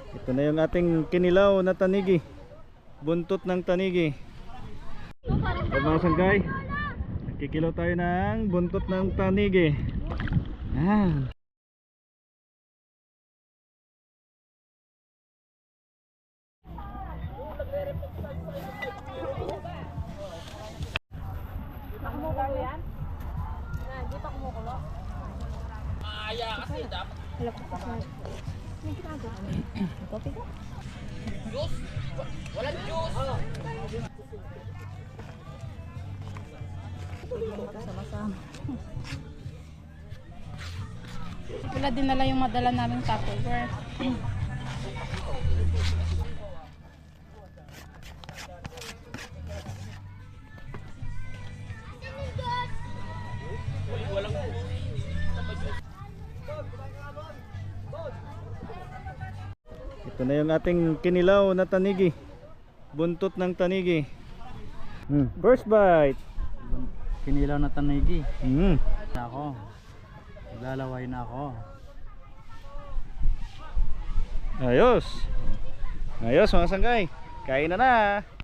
Ito na yung ating kinilaw na tanigi. Buntot ng tanigi. At mga sanggay, nagkikilaw tayo ng buntot ng tanigi. Yan. Nakumukulo yan? Hindi pa kumukulo. Aya kasi dapat. Wala pa pa. May ginagawa. Kopi ka? Juice? Walang juice. Sama-sama. Wala din nala yung madala naming Tupperware. Ito na yung ating kinilaw na tanigi. Buntot ng tanigi. First bite. Kinilaw na tanigi. Mm. Ako. Maglalaway na ako. Ayos. Ayos mga sanggay. Kain na na.